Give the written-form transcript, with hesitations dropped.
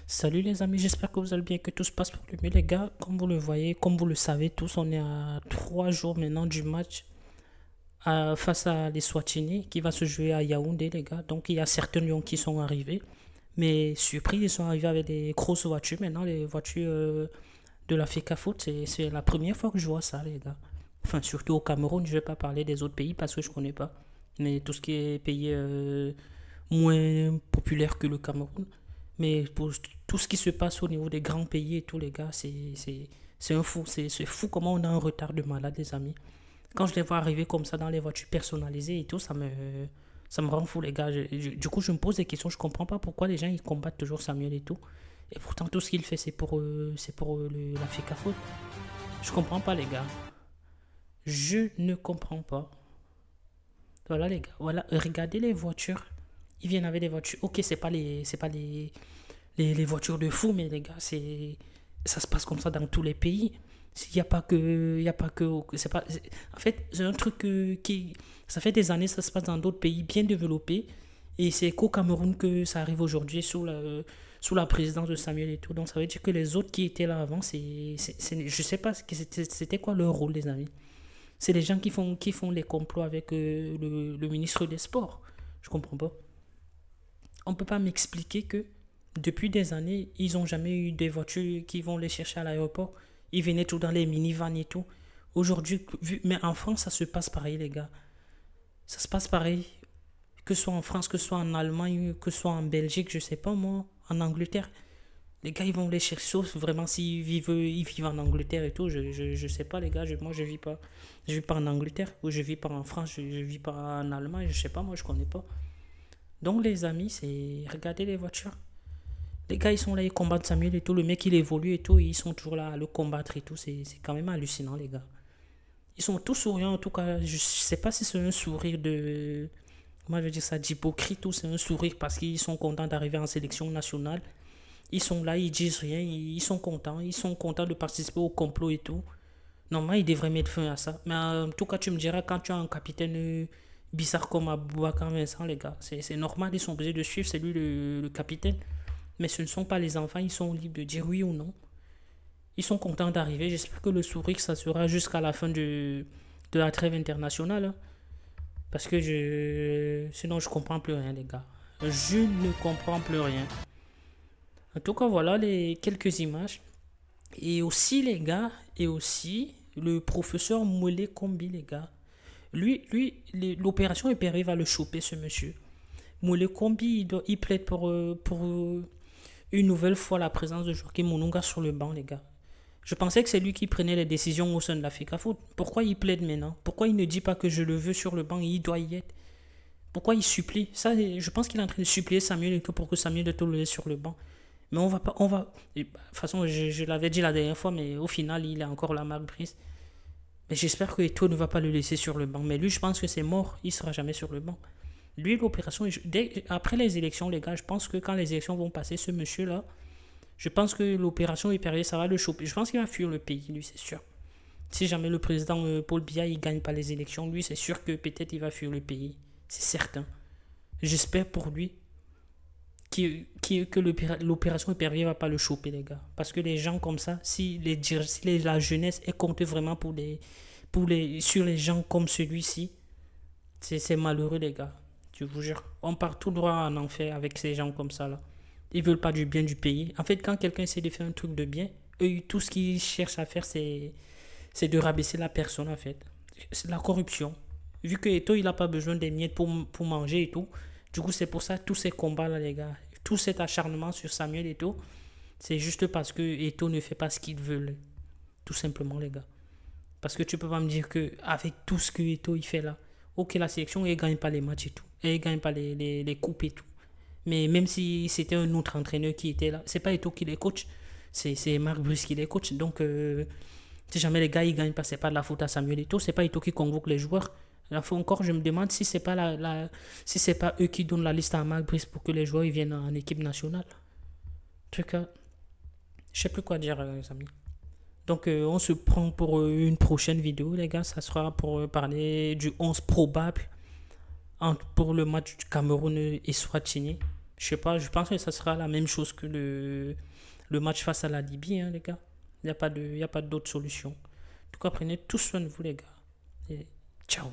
Salut les amis, j'espère que vous allez bien, que tout se passe pour le mieux les gars. Comme vous le voyez, comme vous le savez tous, on est à 3 jours maintenant du match face à l'Eswatini qui va se jouer à Yaoundé les gars. Donc il y a certains lions qui sont arrivés. Mais surpris, ils sont arrivés avec des grosses voitures. Maintenant, les voitures de la FECAFOOT, c'est la première fois que je vois ça les gars. Enfin, surtout au Cameroun, je ne vais pas parler des autres pays parce que je ne connais pas. Mais tout ce qui est pays moins populaire que le Cameroun. Mais pour tout ce qui se passe au niveau des grands pays et tout, les gars, c'est un fou. C'est fou comment on a un retard de malade, les amis. Quand je les vois arriver comme ça dans les voitures personnalisées et tout, ça me rend fou, les gars. Du coup, je me pose des questions. Je comprends pas pourquoi les gens ils combattent toujours Samuel et tout. Et pourtant, tout ce qu'il fait, c'est pour la FECAFOOT. Je comprends pas, les gars. Je ne comprends pas. Voilà, les gars. Voilà, regardez les voitures. Ils viennent avec des voitures. Ok, c'est pas les voitures de fou, mais les gars, ça se passe comme ça dans tous les pays. Il n'y a pas que, il y a pas que, c'est pas, en fait, c'est un truc ça fait des années, ça se passe dans d'autres pays bien développés, et c'est qu'au Cameroun que ça arrive aujourd'hui sous la présidence de Samuel et tout. Donc ça veut dire que les autres qui étaient là avant, je sais pas c'était quoi leur rôle, les amis. C'est les gens qui font les complots avec le ministre des Sports. Je comprends pas. On peut pas m'expliquer que depuis des années, ils n'ont jamais eu des voitures qui vont les chercher à l'aéroport. Ils venaient tout dans les minivans et tout. Aujourd'hui, mais en France, ça se passe pareil, les gars. Ça se passe pareil. Que ce soit en France, que ce soit en Allemagne, que ce soit en Belgique, je sais pas moi, en Angleterre. Les gars, ils vont les chercher, sauf vraiment s'ils vivent en Angleterre et tout. Je sais pas, les gars. Moi, je vis pas. Je vis pas en Angleterre, ou je vis pas en France, je vis pas en Allemagne, je sais pas, moi, je connais pas. Donc, les amis, c'est. Regardez les voitures. Les gars, ils sont là, ils combattent Samuel et tout. Le mec, il évolue et tout. Et ils sont toujours là à le combattre et tout. C'est quand même hallucinant, les gars. Ils sont tous souriants, en tout cas. Je sais pas si c'est un sourire de. Comment je veux dire ça, d'hypocrite, ou c'est un sourire parce qu'ils sont contents d'arriver en sélection nationale. Ils sont là, ils disent rien. Ils sont contents. Ils sont contents de participer au complot et tout. Normalement, ils devraient mettre fin à ça. Mais en tout cas, tu me diras, quand tu as un capitaine bizarre comme Aboubacar Vincent, les gars, c'est normal. Ils sont obligés de suivre. C'est lui le capitaine. Mais ce ne sont pas les enfants, ils sont libres de dire oui ou non. Ils sont contents d'arriver. J'espère que le sourire, ça sera jusqu'à la fin de la trêve internationale, hein. Parce que sinon, je comprends plus rien, les gars. Je ne comprends plus rien. En tout cas, voilà les quelques images. Et aussi, les gars, et aussi, le professeur Moulet Kombi, les gars. L'opération EPR va le choper, ce monsieur. Moulet Kombi, il plaide pour une nouvelle fois la présence de Joaquim Monunga sur le banc, les gars. Je pensais que c'est lui qui prenait les décisions au sein de la FECAFOOT. Pourquoi il plaide maintenant? Pourquoi il ne dit pas que je le veux sur le banc et il doit y être? Pourquoi il supplie? Ça, je pense qu'il est en train de supplier Samuel pour que Samuel le laisse sur le banc. Mais on va pas, on va. De toute façon, je l'avais dit la dernière fois, mais au final, il est encore la marque prise. Mais j'espère que Eto'o ne va pas le laisser sur le banc. Mais lui, je pense que c'est mort. Il sera jamais sur le banc. Lui, l'opération, après les élections, les gars, je pense que quand les élections vont passer, ce monsieur-là, je pense que l'opération est ça va le choper. Je pense qu'il va fuir le pays, lui, c'est sûr. Si jamais le président Paul Biya il gagne pas les élections, lui, c'est sûr que peut-être il va fuir le pays. C'est certain. J'espère pour lui que l'opération ne va pas le choper, les gars. Parce que les gens comme ça, si la jeunesse est comptée vraiment sur les gens comme celui-ci, c'est malheureux, les gars. Je vous jure. On part tout droit en enfer avec ces gens comme ça, là. Ils veulent pas du bien du pays. En fait, quand quelqu'un essaie de faire un truc de bien, eux, tout ce qu'ils cherchent à faire, c'est de rabaisser la personne, en fait. C'est de la corruption. Vu que Eto'o, il n'a pas besoin des miettes pour manger et tout. Du coup, c'est pour ça, tous ces combats-là, les gars. Tout cet acharnement sur Samuel Eto'o, c'est juste parce que Eto'o ne fait pas ce qu'il veut. Tout simplement, les gars. Parce que tu peux pas me dire que avec tout ce que Eto'o, il fait là, ok, la sélection, elle gagne pas les matchs et tout. Elle gagne pas les coupes et tout. Mais même si c'était un autre entraîneur qui était là, c'est pas Eto'o qui les coach, c'est Marc Brice qui les coach. Donc, si jamais les gars ils gagnent pas, c'est pas de la faute à Samuel Eto'o, c'est pas Eto'o qui convoque les joueurs. La fois encore, je me demande si c'est pas si c'est pas eux qui donnent la liste à Marc Brice pour que les joueurs ils viennent en équipe nationale. En tout cas, je sais plus quoi dire, les amis. Donc, on se prend pour une prochaine vidéo, les gars. Ça sera pour parler du 11 probable pour le match du Cameroun et Swatini. Je sais pas, je pense que ça sera la même chose que le match face à la Libye, hein, les gars. Il n'y a pas d'autre solution. En tout cas, prenez tout soin de vous, les gars. Et ciao.